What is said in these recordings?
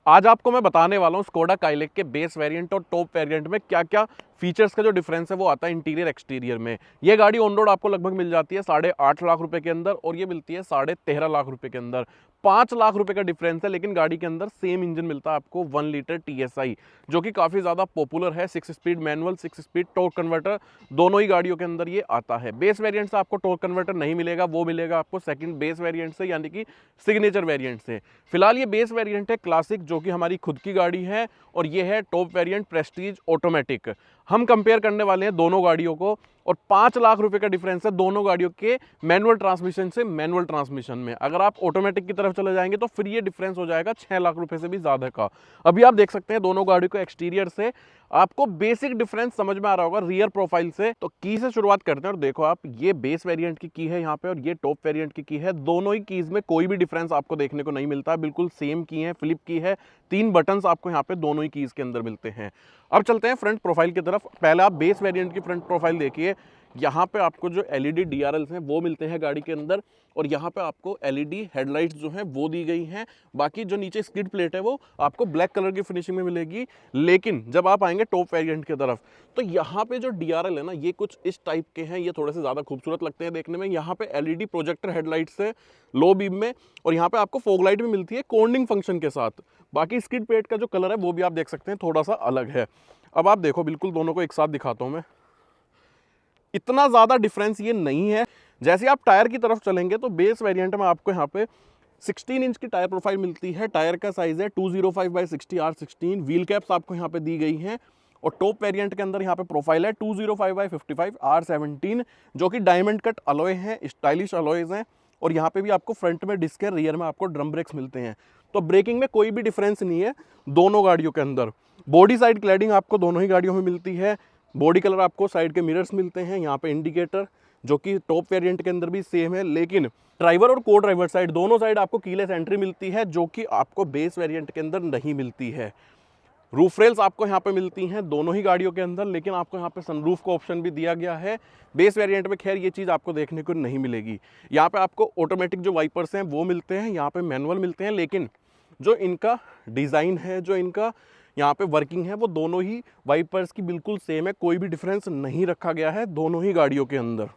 आज आपको मैं बताने वाला हूँ स्कोडा काइलिक के बेस वेरिएंट और टॉप वेरिएंट में क्या क्या फीचर्स का जो डिफरेंस है वो आता है इंटीरियर एक्सटीरियर में। ये गाड़ी ऑन रोड आपको लगभग मिल जाती है 8.5 लाख रुपए के अंदर और ये मिलती है 13.5 लाख रुपए के अंदर। 5 लाख रुपए का डिफरेंस है, लेकिन गाड़ी के अंदर सेम इंजन मिलता है आपको 1 लीटर TSI, जो कि काफ़ी ज़्यादा पॉपुलर है। 6 speed manual, 6 speed torque converter, दोनों ही गाड़ियों के अंदर ये आता है। बेस वेरिएंट से आपको टॉर्क कन्वर्टर नहीं मिलेगा, वो मिलेगा आपको सेकंड बेस वेरिएंट से, यानी कि सिग्नेचर वेरिएंट से। फिलहाल ये बेस वेरिएंट है क्लासिक, जो कि हमारी खुद की गाड़ी है, और ये है टॉप वेरिएंट प्रेस्टीज ऑटोमेटिक। हम कंपेयर करने वाले हैं दोनों गाड़ियों को, और 5 लाख रुपए का डिफरेंस है दोनों गाड़ियों के मैनुअल ट्रांसमिशन से मैनुअल ट्रांसमिशन में। अगर आप ऑटोमेटिक की तरफ चले जाएंगे तो फिर ये डिफरेंस हो जाएगा 6 लाख रुपए से भी ज्यादा का। अभी आप देख सकते हैं दोनों गाड़ियों को एक्सटीरियर से आपको बेसिक डिफरेंस समझ में आ रहा होगा रियर प्रोफाइल से। तो की से शुरुआत करते हैं, और देखो आप, ये बेस वेरिएंट की है यहाँ पे और ये टॉप वेरिएंट की है। दोनों ही कीज में कोई भी डिफरेंस आपको देखने को नहीं मिलता, बिल्कुल सेम की है, फ्लिप की है। 3 बटन्स आपको यहाँ पे दोनों ही कीज के अंदर मिलते हैं। अब चलते हैं फ्रंट प्रोफाइल की तरफ। पहले आप बेस वेरिएंट की फ्रंट प्रोफाइल देखिए। यहाँ पे आपको जो LED DRLs हैं वो मिलते हैं गाड़ी के अंदर, और यहाँ पे आपको LED हेडलाइट्स जो हैं वो दी गई हैं। बाकी जो नीचे स्किड प्लेट है वो आपको ब्लैक कलर की फिनिशिंग में मिलेगी। लेकिन जब आप आएंगे टॉप वेरिएंट की तरफ तो यहाँ पे जो DRL है ना, ये कुछ इस टाइप के हैं। ये थोड़े से ज़्यादा खूबसूरत लगते हैं देखने में। यहाँ पे LED प्रोजेक्टर हेडलाइट्स है लो बीम में, और यहाँ पे आपको फॉग लाइट भी मिलती है कॉर्निंग फंक्शन के साथ। बाकी स्किड प्लेट का जो कलर है वो भी आप देख सकते हैं थोड़ा सा अलग है। अब आप देखो, बिल्कुल दोनों को एक साथ दिखाता हूँ मैं। इतना ज़्यादा डिफरेंस ये नहीं है। जैसे आप टायर की तरफ चलेंगे तो बेस वेरिएंट में आपको यहाँ पे 16 इंच की टायर प्रोफाइल मिलती है। टायर का साइज है 205/60 R16। व्हील कैप्स आपको यहाँ पे दी गई हैं। और टॉप वेरिएंट के अंदर यहाँ पे प्रोफाइल है 205/55 R17, जो कि डायमंड कट अलॉय है, स्टाइलिश अलॉयज हैं। और यहाँ पे भी आपको फ्रंट में डिस्क है, रियर में आपको ड्रम ब्रेक्स मिलते हैं। तो ब्रेकिंग में कोई भी डिफरेंस नहीं है दोनों गाड़ियों के अंदर। बॉडी साइड क्लैडिंग आपको दोनों ही गाड़ियों में मिलती है। बॉडी कलर आपको साइड के मिरर्स मिलते हैं, यहाँ पे इंडिकेटर, जो कि टॉप वेरिएंट के अंदर भी सेम है। लेकिन ड्राइवर और को ड्राइवर साइड दोनों साइड आपको कीलेस एंट्री मिलती है, जो कि आपको बेस वेरिएंट के अंदर नहीं मिलती है। रूफ रेल्स आपको यहाँ पे मिलती हैं दोनों ही गाड़ियों के अंदर, लेकिन आपको यहाँ पे सनरूफ का ऑप्शन भी दिया गया है। बेस वेरिएंट में खैर ये चीज़ आपको देखने को नहीं मिलेगी। यहाँ पे आपको ऑटोमेटिक जो वाइपर्स हैं वो मिलते हैं, यहाँ पे मैनुअल मिलते हैं। लेकिन जो इनका डिज़ाइन है, जो इनका यहाँ पे वर्किंग है, वो दोनों ही वाइपर्स की बिल्कुल सेम है। कोई भी डिफरेंस नहीं रखा गया है दोनों ही गाड़ियों के अंदर।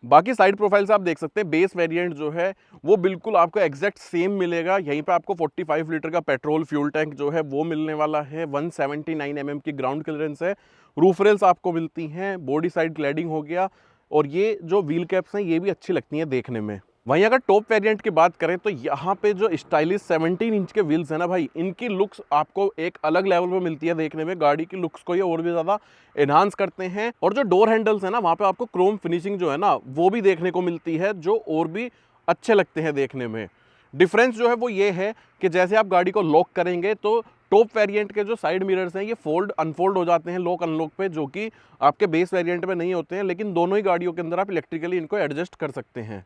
बाकी साइड प्रोफाइल से आप देख सकते हैं बेस वेरिएंट जो है वो बिल्कुल आपको एग्जैक्ट सेम मिलेगा। यहीं पे आपको 45 लीटर का पेट्रोल फ्यूल टैंक जो है वो मिलने वाला है। 179 mm की ग्राउंड क्लियरेंस है। रूफ रेल्स आपको मिलती हैं, बॉडी साइड क्लैडिंग हो गया, और ये जो व्हील कैप्स हैं ये भी अच्छी लगती हैं देखने में। वहीं अगर टॉप वेरिएंट की बात करें तो यहाँ पे जो स्टाइलिश 17 इंच के व्हील्स है ना भाई, इनकी लुक्स आपको एक अलग लेवल पे मिलती है देखने में। गाड़ी की लुक्स को ये और भी ज़्यादा एनहांस करते हैं। और जो डोर हैंडल्स है ना, वहाँ पे आपको क्रोम फिनिशिंग जो है ना वो भी देखने को मिलती है, जो और भी अच्छे लगते हैं देखने में। डिफरेंस जो है वो ये है कि जैसे आप गाड़ी को लॉक करेंगे तो टॉप वेरिएंट के जो साइड मिरर्स हैं ये फोल्ड अनफोल्ड हो जाते हैं लॉक अनलॉक पे, जो कि आपके बेस वेरिएंट में नहीं होते हैं। लेकिन दोनों ही गाड़ियों के अंदर आप इलेक्ट्रिकली इनको एडजस्ट कर सकते हैं।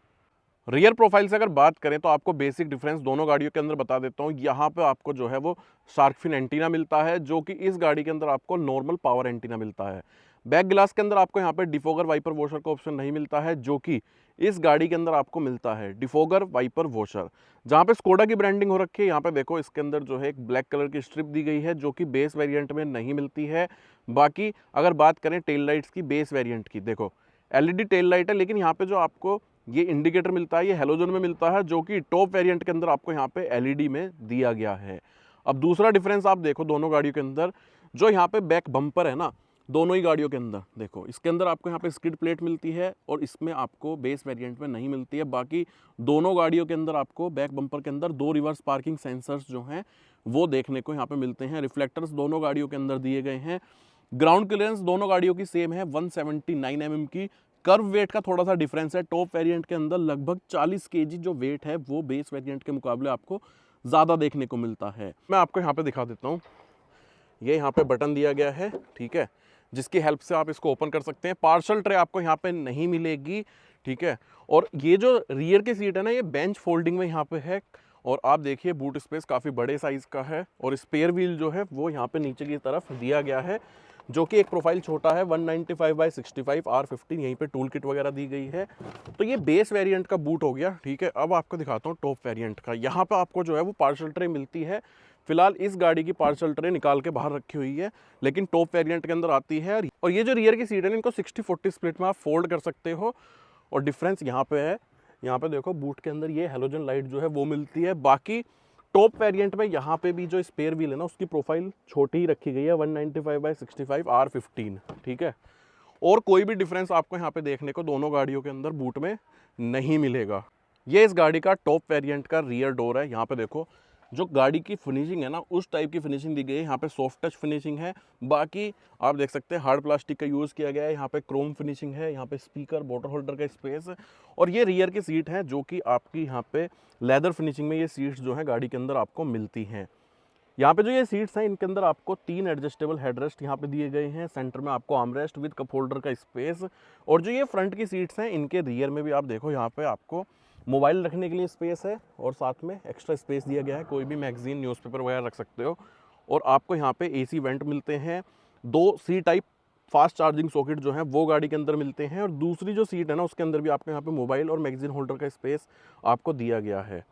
रियर प्रोफाइल से अगर बात करें तो आपको बेसिक डिफरेंस दोनों गाड़ियों के अंदर बता देता हूँ। यहाँ पे आपको जो है वो शार्क फिन एंटीना मिलता है, जो कि इस गाड़ी के अंदर आपको नॉर्मल पावर एंटीना मिलता है। बैक ग्लास के अंदर आपको यहाँ पे डिफोगर वाइपर वॉशर का ऑप्शन नहीं मिलता है, जो कि इस गाड़ी के अंदर आपको मिलता है डिफोगर वाइपर वॉशर। जहाँ पे स्कोडा की ब्रांडिंग हो रखी है, यहाँ पे देखो इसके अंदर जो है एक ब्लैक कलर की स्ट्रिप दी गई है, जो कि बेस वेरिएंट में नहीं मिलती है। बाकी अगर बात करें टेल लाइट्स की बेस वेरिएंट की, देखो LED टेल लाइट है, लेकिन यहाँ पे जो आपको ये इंडिकेटर मिलता है ये हेलोजन में मिलता है, जो कि टॉप वेरिएंट के अंदर आपको यहाँ पे LED में दिया गया है। अब दूसरा डिफरेंस आप देखो दोनों गाड़ियों के अंदर, जो यहाँ पे बैक बम्पर है ना दोनों ही गाड़ियों के अंदर, देखो इसके अंदर आपको यहाँ पे स्किड प्लेट मिलती है, और इसमें आपको बेस वेरिएंट में नहीं मिलती है। बाकी दोनों गाड़ियों के अंदर आपको बैक बम्पर के अंदर 2 रिवर्स पार्किंग सेंसर्स जो हैं वो देखने को यहाँ पे मिलते हैं। रिफ्लेक्टर्स दोनों गाड़ियों के अंदर दिए गए हैं। ग्राउंड क्लियरेंस दोनों गाड़ियों की सेम है 179 mm की। कर्व वेट का थोड़ा सा डिफरेंस है, टॉप वेरिएंट के अंदर लगभग 40 kg जो वेट है वो बेस वेरिएंट के मुकाबले आपको ज़्यादा देखने को मिलता है। मैं आपको यहाँ पे दिखा देता हूँ। ये यहाँ पे बटन दिया गया है, ठीक है, जिसकी हेल्प से आप इसको ओपन कर सकते हैं। पार्सल ट्रे आपको यहाँ पे नहीं मिलेगी, ठीक है। और ये जो रियर की सीट है ना, ये बेंच फोल्डिंग में यहाँ पे है। और आप देखिए बूट स्पेस काफ़ी बड़े साइज़ का है, और स्पेयर व्हील जो है वो यहाँ पे नीचे की तरफ दिया गया है, जो कि एक प्रोफाइल छोटा है 195/65 R15। यहीं पे टूल किट वगैरह दी गई है। तो ये बेस वेरिएंट का बूट हो गया, ठीक है। अब आपको दिखाता हूँ टॉप वेरिएंट का। यहाँ पे आपको जो है वो पार्सल ट्रे मिलती है फिलहाल इस गाड़ी की पार्सल ट्रे निकाल के बाहर रखी हुई है, लेकिन टॉप वेरिएंट के अंदर आती है। और ये जो रियर की सीट है इनको 60-40 स्प्लिट में आप फोल्ड कर सकते हो। और डिफरेंस यहाँ पे है, यहाँ पे देखो बूट के अंदर ये हेलोजन लाइट जो है वो मिलती है। बाकी टॉप वेरिएंट में यहाँ पे भी जो स्पेयर व्हील है ना उसकी प्रोफाइल छोटी ही रखी गई है, 195/65 R15, ठीक है। और कोई भी डिफरेंस आपको यहाँ पे देखने को दोनों गाड़ियों के अंदर बूट में नहीं मिलेगा। ये इस गाड़ी का टॉप वेरिएंट का रियर डोर है। यहाँ पे देखो जो गाड़ी की फिनिशिंग है ना उस टाइप की फिनिशिंग दी गई है। यहाँ पे सॉफ्ट टच फिनिशिंग है। बाकी आप देख सकते हैं हार्ड प्लास्टिक का यूज़ किया गया है। यहाँ पे क्रोम फिनिशिंग है, यहाँ पे स्पीकर, बॉटल होल्डर का स्पेस। और ये रियर की सीट है जो कि आपकी यहाँ पे लेदर फिनिशिंग में ये सीट्स जो है गाड़ी के अंदर आपको मिलती हैं। यहाँ पे जो ये सीट्स हैं इनके अंदर आपको 3 एडजस्टेबल हेडरेस्ट यहाँ पे दिए गए हैं। सेंटर में आपको आर्मरेस्ट विद कप होल्डर का स्पेस। और जो ये फ्रंट की सीट्स हैं इनके रियर में भी आप देखो यहाँ पे आपको मोबाइल रखने के लिए स्पेस है और साथ में एक्स्ट्रा स्पेस दिया गया है, कोई भी मैगजीन न्यूज़पेपर वगैरह रख सकते हो। और आपको यहाँ पे एसी वेंट मिलते हैं। 2 C type fast charging socket जो है वो गाड़ी के अंदर मिलते हैं। और दूसरी जो सीट है ना उसके अंदर भी आपको यहाँ पे मोबाइल और मैगजीन होल्डर का स्पेस आपको दिया गया है।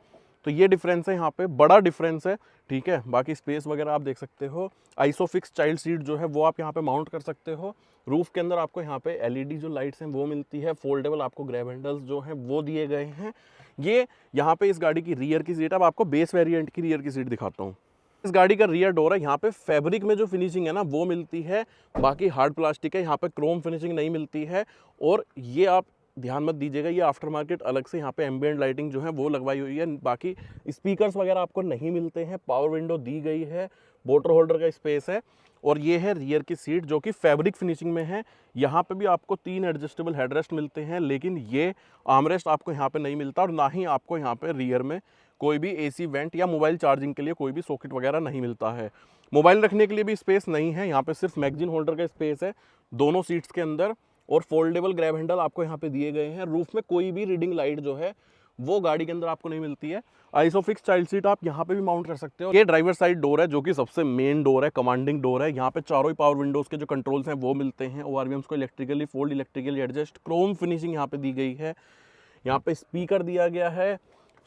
तो ये डिफरेंस है, यहाँ पे बड़ा डिफरेंस है, ठीक है। बाकी स्पेस वगैरह आप देख सकते हो। आइसोफिक्स चाइल्ड सीट जो है वो आप यहाँ पे माउंट कर सकते हो। रूफ के अंदर आपको यहाँ पे एलईडी जो लाइट्स हैं वो मिलती है। फोल्डेबल आपको ग्रैब हैंडल्स जो हैं वो दिए गए हैं। ये यहाँ पे इस गाड़ी की रियर की सीट, अब आपको बेस वेरिएंट की रियर की सीट दिखाता हूँ। इस गाड़ी का रियर डोर है, यहाँ पे फैब्रिक में जो फिनिशिंग है ना वो मिलती है, बाकी हार्ड प्लास्टिक है। यहाँ पे क्रोम फिनिशिंग नहीं मिलती है। और ये आप ध्यान मत दीजिएगा, ये आफ्टर मार्केट अलग से यहाँ पे एम्बिएंट लाइटिंग जो है वो लगवाई हुई है। बाकी स्पीकर्स वगैरह आपको नहीं मिलते हैं। पावर विंडो दी गई है, बॉटल होल्डर का स्पेस है। और ये है रियर की सीट जो कि फैब्रिक फिनिशिंग में है। यहाँ पे भी आपको 3 एडजस्टेबल हेडरेस्ट मिलते हैं, लेकिन ये आर्मरेस्ट आपको यहाँ पे नहीं मिलता। और ना ही आपको यहाँ पे रियर में कोई भी एसी वेंट या मोबाइल चार्जिंग के लिए कोई भी सॉकेट वगैरह नहीं मिलता है। मोबाइल रखने के लिए भी स्पेस नहीं है, यहाँ पे सिर्फ मैगजीन होल्डर का स्पेस है दोनों सीट्स के अंदर। और फोल्डेबल ग्रैब हैंडल आपको यहाँ पे दिए गए हैं। रूफ में कोई भी रीडिंग लाइट जो है वो गाड़ी के अंदर आपको नहीं मिलती है। आइसोफिक्स चाइल्ड सीट आप यहाँ पे भी माउंट कर सकते हो। ये ड्राइवर साइड डोर है जो कि सबसे मेन डोर है, कमांडिंग डोर है। यहाँ पे चारों ही पावर विंडोज के जो कंट्रोल्स हैं वो मिलते हैं। ओआरवीएम्स को electrically fold, electrically adjust, Chrome finishing यहाँ पे दी गई है। यहाँ पे स्पीकर दिया गया है,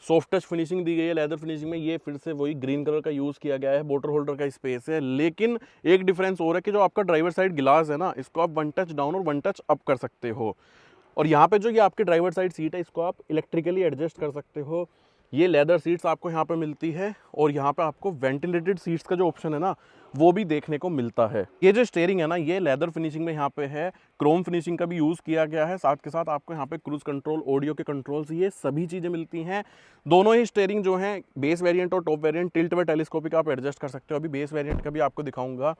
सॉफ्ट टच फिनिशिंग दी गई है लेदर फिनिशिंग में। ये फिर से वही ग्रीन कलर का यूज़ किया गया है, बॉटल होल्डर का स्पेस है। लेकिन एक डिफरेंस और है कि जो आपका ड्राइवर साइड गिलास है ना इसको आप 1 टच डाउन और 1 टच अप कर सकते हो। और यहाँ पे जो ये आपके ड्राइवर साइड सीट है इसको आप इलेक्ट्रिकली एडजस्ट कर सकते हो। ये लेदर सीट्स आपको यहाँ पे मिलती है। और यहाँ पे आपको वेंटिलेटेड सीट्स का जो ऑप्शन है ना वो भी देखने को मिलता है। ये जो स्टीयरिंग है ना ये लेदर फिनिशिंग में यहाँ पे है, क्रोम फिनिशिंग का भी यूज़ किया गया है। साथ के साथ आपको यहाँ पे क्रूज कंट्रोल, ऑडियो के कंट्रोल्स, ये सभी चीज़ें मिलती हैं। दोनों ही स्टीयरिंग जो है बेस वेरिएंट और टॉप वेरिएंट टिल्ट व टेलीस्कोपिक आप एडजस्ट कर सकते हो। अभी बेस वेरिएंट का भी आपको दिखाऊंगा।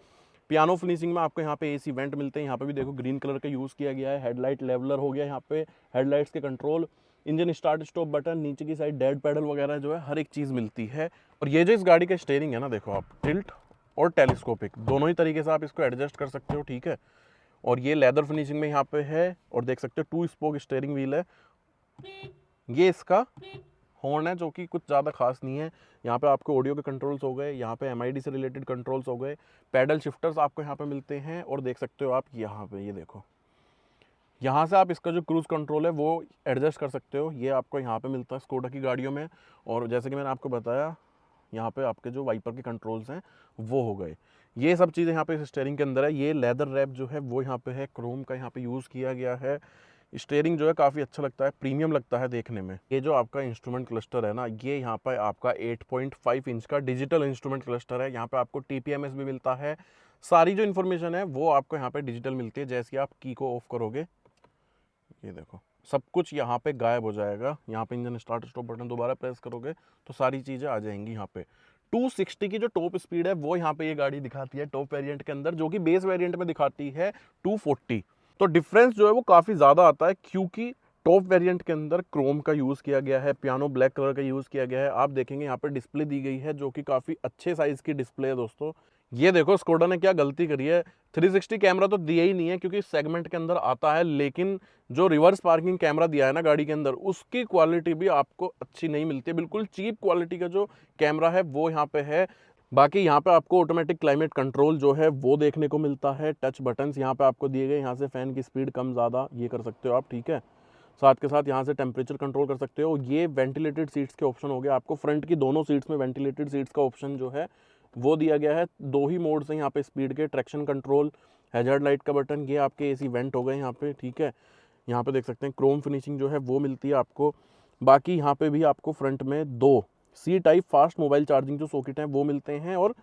पियानो फिनिशिंग में आपको यहाँ पे एसी वेंट मिलते हैं। यहाँ पे भी देखो ग्रीन कलर का यूज़ किया गया है। हेडलाइट लेवलर हो गया, यहाँ पे हेडलाइट्स के control, engine start stop button, नीचे की साइड डेड पैडल वगैरह जो है हर एक चीज़ मिलती है। और ये जो इस गाड़ी का स्टीयरिंग है ना देखो आप टिल्ट और टेलीस्कोपिक दोनों ही तरीके से आप इसको एडजस्ट कर सकते हो, ठीक है। और ये लेदर फिनिशिंग में यहाँ पे है। और देख सकते हो 2 स्पोक स्टीयरिंग व्हील है। ये इसका हॉर्न है जो कि कुछ ज़्यादा खास नहीं है। यहाँ पे आपको ऑडियो के कंट्रोल्स हो गए, यहाँ पे एमआईडी से रिलेटेड कंट्रोल्स हो गए, पैडल शिफ्टर्स आपको यहाँ पे मिलते हैं। और देख सकते हो आप यहाँ पे ये देखो, यहाँ से आप इसका जो क्रूज़ कंट्रोल है वो एडजस्ट कर सकते हो। ये आपको यहाँ पे मिलता है स्कोडा की गाड़ियों में। और जैसे कि मैंने आपको बताया यहाँ पे आपके जो वाइपर के कंट्रोल्स हैं वो हो गए। ये सब चीज़ें यहाँ पे इस स्टीयरिंग के अंदर है। ये लेदर रैप जो है वो यहाँ पे है, क्रोम का यहाँ पे यूज़ किया गया है। स्टीयरिंग जो है काफ़ी अच्छा लगता है, प्रीमियम लगता है देखने में। ये जो आपका इंस्ट्रूमेंट क्लस्टर है ना ये यहाँ पर आपका 8.5 इंच का डिजिटल इंस्ट्रूमेंट क्लस्टर है। यहाँ पे आपको TPMS भी मिलता है। सारी जो इन्फॉर्मेशन है वो आपको यहाँ पे डिजिटल मिलती है। जैसे आप की को ऑफ करोगे ये देखो सब कुछ यहाँ पे गायब हो जाएगा। यहाँ पे इंजन स्टार्ट स्टॉप बटन दोबारा प्रेस करोगे तो सारी चीज़ें आ जाएंगी यहाँ पे। 260 की जो टॉप स्पीड है वो यहाँ पे ये गाड़ी दिखाती है टॉप वेरिएंट के अंदर, जो कि बेस वेरिएंट में दिखाती है 240। तो डिफरेंस जो है वो काफ़ी ज़्यादा आता है क्योंकि टॉप वेरिएंट के अंदर क्रोम का यूज़ किया गया है, पियानो ब्लैक कलर का यूज़ किया गया है। आप देखेंगे यहाँ पे डिस्प्ले दी गई है जो कि काफ़ी अच्छे साइज़ की डिस्प्ले है दोस्तों। ये देखो स्कोडा ने क्या गलती करी है, 360 कैमरा तो दिया ही नहीं है क्योंकि सेगमेंट के अंदर आता है, लेकिन जो रिवर्स पार्किंग कैमरा दिया है ना गाड़ी के अंदर उसकी क्वालिटी भी आपको अच्छी नहीं मिलती है। बिल्कुल चीप क्वालिटी का जो कैमरा है वो यहाँ पे है। बाकी यहाँ पे आपको ऑटोमेटिक क्लाइमेट कंट्रोल जो है वो देखने को मिलता है। टच बटन्स यहाँ पे आपको दिए गए, यहाँ से फ़ैन की स्पीड कम ज़्यादा ये कर सकते हो आप, ठीक है। साथ के साथ यहाँ से टेम्परेचर कंट्रोल कर सकते हो। ये वेंटिलेटेड सीट्स के ऑप्शन हो गए, आपको फ्रंट की दोनों सीट्स में वेंटिलेटेड सीट्स का ऑप्शन जो है वो दिया गया है। 2 ही मोड्स हैं यहाँ पे स्पीड के, ट्रैक्शन कंट्रोल, हैजार्ड लाइट का बटन, ये आपके एसी वेंट हो गए यहाँ पे, ठीक है। यहाँ पे देख सकते हैं क्रोम फिनिशिंग जो है वो मिलती है आपको। बाकी यहाँ पे भी आपको फ्रंट में 2 C type fast mobile charging जो सॉकेट हैं वो मिलते हैं, और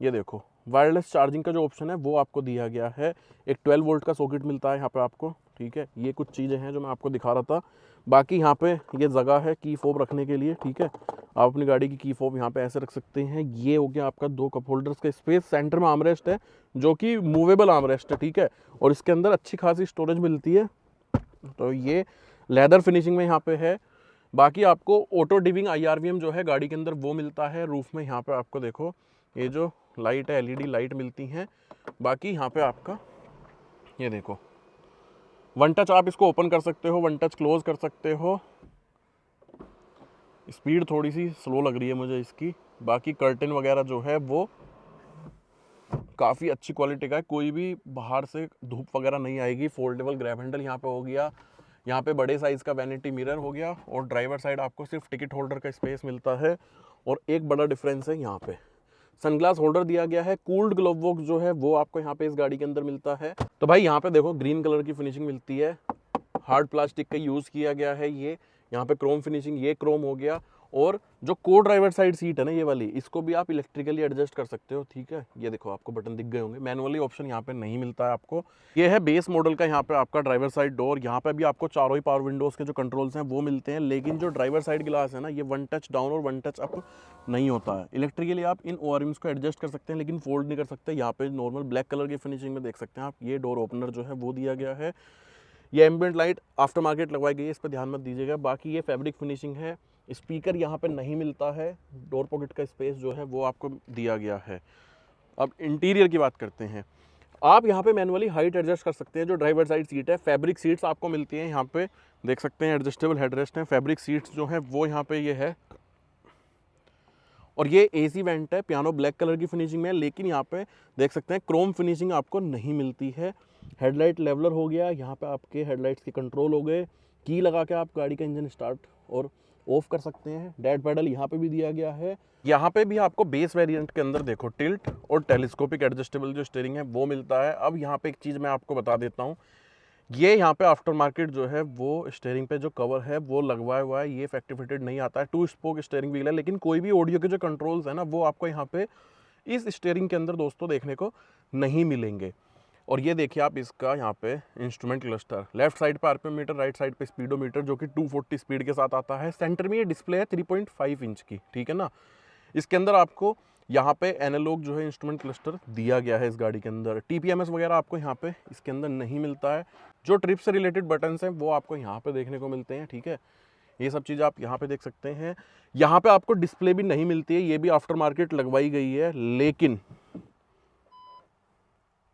ये देखो वायरलेस चार्जिंग का जो ऑप्शन है वो आपको दिया गया है। एक 12 वोल्ट का सॉकेट मिलता है यहाँ पे आपको, ठीक है। ये कुछ चीज़ें हैं जो मैं आपको दिखा रहा था। बाकी यहाँ पे ये जगह है की फोब रखने के लिए, ठीक है। आप अपनी गाड़ी की फोब यहाँ पे ऐसे रख सकते हैं। ये हो गया आपका 2 कप होल्डर्स का स्पेस। सेंटर में आर्मरेस्ट है जो कि मूवेबल आर्मरेस्ट है, ठीक है, और इसके अंदर अच्छी खासी स्टोरेज मिलती है। तो ये लेदर फिनिशिंग में यहाँ पे है। बाकी आपको ऑटो डिविंग IRVM जो है गाड़ी के अंदर वो मिलता है। रूफ में यहाँ पे आपको देखो ये जो लाइट है LED लाइट मिलती हैं। बाकी यहाँ पे आपका ये देखो 1 टच आप इसको ओपन कर सकते हो, 1 टच क्लोज कर सकते हो। स्पीड थोड़ी सी स्लो लग रही है मुझे इसकी। बाकी कर्टन वगैरह जो है वो काफ़ी अच्छी क्वालिटी का है, कोई भी बाहर से धूप वगैरह नहीं आएगी। फोल्डेबल ग्रैब हैंडल यहाँ पे हो गया, यहाँ पे बड़े साइज़ का वैनिटी मिरर हो गया, और ड्राइवर साइड आपको सिर्फ टिकट होल्डर का स्पेस मिलता है। और एक बड़ा डिफरेंस है यहाँ पे सनग्लास होल्डर दिया गया है। कूल्ड ग्लोव बॉक्स जो है वो आपको यहाँ पे इस गाड़ी के अंदर मिलता है। तो भाई यहाँ पे देखो ग्रीन कलर की फिनिशिंग मिलती है, हार्ड प्लास्टिक का यूज़ किया गया है। ये यहाँ पे क्रोम फिनिशिंग, ये क्रोम हो गया। और जो को ड्राइवर साइड सीट है ना ये वाली, इसको भी आप इलेक्ट्रिकली एडजस्ट कर सकते हो, ठीक है। ये देखो आपको बटन दिख गए होंगे, मैनुअली ऑप्शन यहाँ पे नहीं मिलता है आपको। ये है बेस मॉडल का यहाँ पे आपका ड्राइवर साइड डोर। यहाँ पे भी आपको चारों ही पावर विंडोज़ के जो कंट्रोल्स हैं वो मिलते हैं, लेकिन जो ड्राइवर साइड ग्लास है ना ये 1 टच डाउन और 1 टच अप नहीं होता है। इलेक्ट्रिकली आप इन ORMs को एडजस्ट कर सकते हैं, लेकिन फोल्ड नहीं कर सकते। यहाँ पे नॉर्मल ब्लैक कलर की फिनिशिंग में देख सकते हैं आप, ये डोर ओपनर जो है वो दिया गया है। ये एम्बिएंट लाइट आफ्टर मार्केट लगवाई गई है, इस पर ध्यान मत दीजिएगा। बाकी ये फैब्रिक फिनिशिंग है। स्पीकर यहाँ पे नहीं मिलता है, डोर पॉकेट का स्पेस जो है वो आपको दिया गया है। अब इंटीरियर की बात करते हैं। आप यहाँ पे मैनुअली हाइट एडजस्ट कर सकते हैं। जो ड्राइवर साइड सीट है, फैब्रिक सीट्स आपको मिलती हैं यहाँ पे, देख सकते हैं एडजस्टेबल हेडरेस्ट हैं। फैब्रिक सीट्स जो हैं वो यहाँ पे ये है, और ये AC वेंट है, पियानो ब्लैक कलर की फिनिशिंग में है, लेकिन यहाँ पे देख सकते हैं क्रोम फिनिशिंग आपको नहीं मिलती है। हेडलाइट लेवलर हो गया, यहाँ पे आपके हेडलाइट्स के कंट्रोल हो गए। की लगा के आप गाड़ी का इंजन स्टार्ट और ऑफ कर सकते हैं। डेड पैडल यहाँ पे भी दिया गया है। यहाँ पे भी आपको बेस वेरिएंट के अंदर देखो टिल्ट और टेलीस्कोपिक एडजस्टेबल जो स्टीयरिंग है वो मिलता है। अब यहाँ पे एक चीज़ मैं आपको बता देता हूँ, ये यहाँ पे आफ्टर मार्केट जो है वो स्टीयरिंग पे जो कवर है वो लगवाया हुआ है, ये फैक्ट्री फिटेड नहीं आता है। 2 स्पोक स्टीयरिंग व्हील है, लेकिन कोई भी ऑडियो के जो कंट्रोल्स है ना वो आपको यहाँ पे इस स्टीयरिंग के अंदर दोस्तों देखने को नहीं मिलेंगे। और ये देखिए आप इसका यहाँ पे इंस्ट्रूमेंट क्लस्टर, लेफ्ट साइड पे RPM मीटर, राइट साइड पे स्पीडोमीटर जो कि 240 स्पीड के साथ आता है। सेंटर में ये डिस्प्ले है 3.5 इंच की, ठीक है ना। इसके अंदर आपको यहाँ पे एनालॉग जो है इंस्ट्रूमेंट क्लस्टर दिया गया है इस गाड़ी के अंदर। TPMS वगैरह आपको यहाँ पे इसके अंदर नहीं मिलता है। जो ट्रिप से रिलेटेड बटन्स हैं वो आपको यहाँ पे देखने को मिलते हैं, ठीक है। ये सब चीज़ आप यहाँ पे देख सकते हैं। यहाँ पे आपको डिस्प्ले भी नहीं मिलती है, ये भी आफ्टर मार्केट लगवाई गई है। लेकिन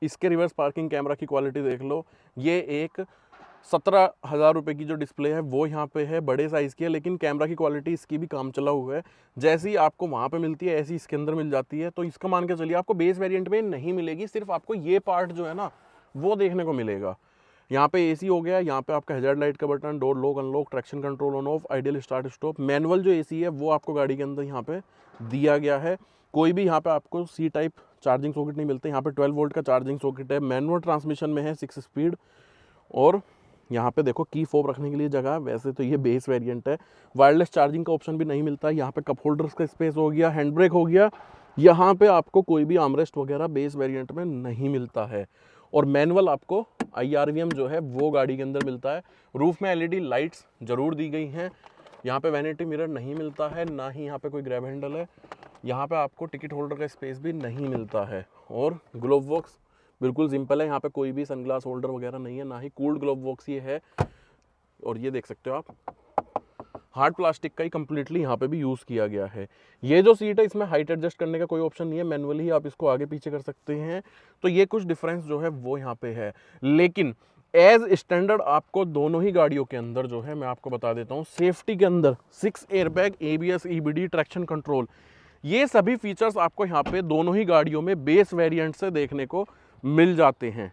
इसके रिवर्स पार्किंग कैमरा की क्वालिटी देख लो। ये एक 17,000 रुपये की जो डिस्प्ले है वो यहाँ पे है, बड़े साइज़ की है, लेकिन कैमरा की क्वालिटी इसकी भी काम चला हुआ है। जैसी आपको वहाँ पे मिलती है ऐसी इसके अंदर मिल जाती है। तो इसका मान के चलिए आपको बेस वेरिएंट में नहीं मिलेगी, सिर्फ आपको ये पार्ट जो है ना वो देखने को मिलेगा। यहाँ पे AC हो गया, यहाँ पे आपका हैजार्ड लाइट का button, door lock unlock, traction control on off, ideal start stop. Manual जो AC है वो आपको गाड़ी के अंदर यहाँ पे दिया गया है। कोई भी यहाँ पे आपको C टाइप चार्जिंग सॉकेट नहीं मिलते। यहाँ पे 12 वोल्ट का चार्जिंग सॉकेट है, मैनुअल ट्रांसमिशन में है, 6 स्पीड। और यहाँ पे देखो की फोब रखने के लिए जगह। वैसे तो ये बेस वेरिएंट है, वायरलेस चार्जिंग का ऑप्शन भी नहीं मिलता है। यहाँ पे कप होल्डर्स का स्पेस हो गया, हैंड ब्रेक हो गया। यहाँ पे आपको कोई भी आर्मरेस्ट वगैरह बेस वेरिएंट में नहीं मिलता है। और मैनुअल आपको IRVM जो है वो गाड़ी के अंदर मिलता है। रूफ में LED लाइट्स जरूर दी गई हैं। यहाँ पे वैनिटी मिरर नहीं मिलता है, ना ही यहाँ पे कोई ग्रैब हैंडल है। यहाँ पे आपको टिकट होल्डर का स्पेस भी नहीं मिलता है। और ग्लोव बॉक्स बिल्कुल सिंपल है, यहाँ पे कोई भी सनग्लास होल्डर वगैरह नहीं है, ना ही कूल्ड ग्लोव बॉक्स ये है। और ये देख सकते हो आप, हार्ड प्लास्टिक का ही कंप्लीटली यहाँ पे भी यूज़ किया गया है। ये जो सीट है इसमें हाइट एडजस्ट करने का कोई ऑप्शन नहीं है, मैनुअली ही आप इसको आगे पीछे कर सकते हैं। तो ये कुछ डिफरेंस जो है वो यहाँ पे है। लेकिन एज स्टैंडर्ड आपको दोनों ही गाड़ियों के अंदर जो है मैं आपको बता देता हूँ, सेफ्टी के अंदर 6 airbag, ABS, EBD, traction control, ये सभी फीचर्स आपको यहाँ पे दोनों ही गाड़ियों में बेस वेरिएंट से देखने को मिल जाते हैं।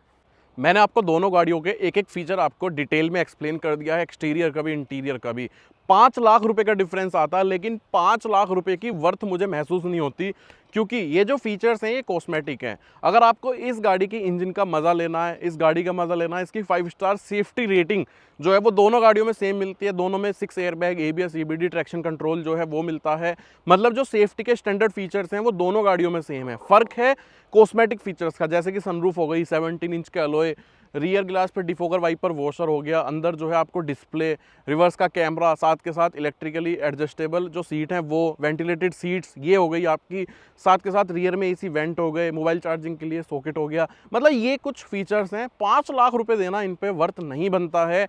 मैंने आपको दोनों गाड़ियों के एक एक फीचर आपको डिटेल में एक्सप्लेन कर दिया है, एक्सटीरियर का भी इंटीरियर का भी। 5 लाख रुपए का डिफरेंस आता है, लेकिन 5 लाख रुपए की वर्थ मुझे महसूस नहीं होती, क्योंकि ये जो फीचर्स हैं ये कॉस्मेटिक हैं। अगर आपको इस गाड़ी की इंजन का मज़ा लेना है, इस गाड़ी का मज़ा लेना है, इसकी 5 स्टार सेफ्टी रेटिंग जो है वो दोनों गाड़ियों में सेम मिलती है। दोनों में 6 airbag, ABS EBD traction control जो है वो मिलता है। मतलब जो सेफ्टी के स्टैंडर्ड फीचर्स हैं वो दोनों गाड़ियों में सेम है। फ़र्क है कॉस्मेटिक फीचर्स का, जैसे कि सनरूफ हो गई, 17 इंच के अलॉय, रियर ग्लास पे डिफोगर वाइपर वॉशर हो गया, अंदर जो है आपको डिस्प्ले, रिवर्स का कैमरा, साथ के साथ इलेक्ट्रिकली एडजस्टेबल जो सीट हैं वो, वेंटिलेटेड सीट्स ये हो गई आपकी, साथ के साथ रियर में AC वेंट हो गए, मोबाइल चार्जिंग के लिए सॉकेट हो गया। मतलब ये कुछ फीचर्स हैं, 5 लाख रुपए देना इन पे वर्थ नहीं बनता है।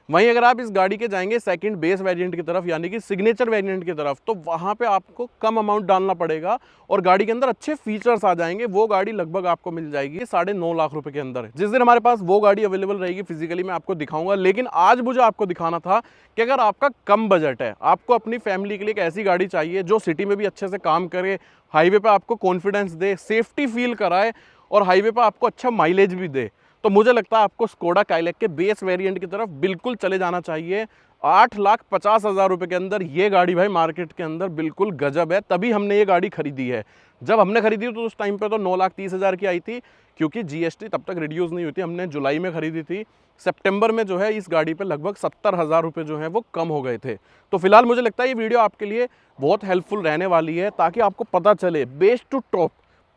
वहीं अगर आप इस गाड़ी के जाएंगे सेकंड बेस वेरिएंट की तरफ, यानी कि सिग्नेचर वेरिएंट की तरफ, तो वहाँ पे आपको कम अमाउंट डालना पड़ेगा और गाड़ी के अंदर अच्छे फीचर्स आ जाएंगे। वो गाड़ी लगभग आपको मिल जाएगी 9.5 लाख रुपए के अंदर। जिस दिन हमारे पास वो गाड़ी अवेलेबल रहेगी फिजिकली मैं आपको दिखाऊंगा, लेकिन आज मुझे आपको दिखाना था कि अगर आपका कम बजट है, आपको अपनी फैमिली के लिए एक ऐसी गाड़ी चाहिए जो सिटी में भी अच्छे से काम करे, हाईवे पर आपको कॉन्फिडेंस दे, सेफ्टी फील कराए और हाईवे पर आपको अच्छा माइलेज भी दे, तो मुझे लगता है आपको स्कोडा काइलैक के बेस वेरिएंट की तरफ बिल्कुल चले जाना चाहिए। 8,50,000 रुपए के अंदर ये गाड़ी भाई मार्केट के अंदर बिल्कुल गजब है। तभी हमने ये गाड़ी खरीदी है। जब हमने खरीदी तो उस टाइम पे तो 9,30,000 की आई थी, क्योंकि GST तब तक रिड्यूस नहीं हुई थी। हमने जुलाई में खरीदी थी, सितंबर में जो है इस गाड़ी पे लगभग 70,000 रुपये जो है वो कम हो गए थे। तो फिलहाल मुझे लगता है ये वीडियो आपके लिए बहुत हेल्पफुल रहने वाली है, ताकि आपको पता चले बेस टू टॉप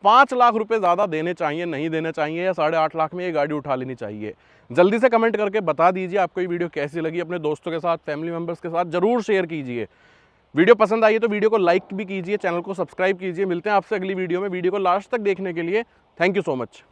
5 लाख रुपए ज़्यादा देने चाहिए, नहीं देने चाहिए, या 8.5 लाख में ये गाड़ी उठा लेनी चाहिए। जल्दी से कमेंट करके बता दीजिए आपको ये वीडियो कैसी लगी। अपने दोस्तों के साथ, फैमिली मेम्बर्स के साथ जरूर शेयर कीजिए। वीडियो पसंद आई है तो वीडियो को लाइक भी कीजिए, चैनल को सब्सक्राइब कीजिए। मिलते हैं आपसे अगली वीडियो में। वीडियो को लास्ट तक देखने के लिए थैंक यू सो मच।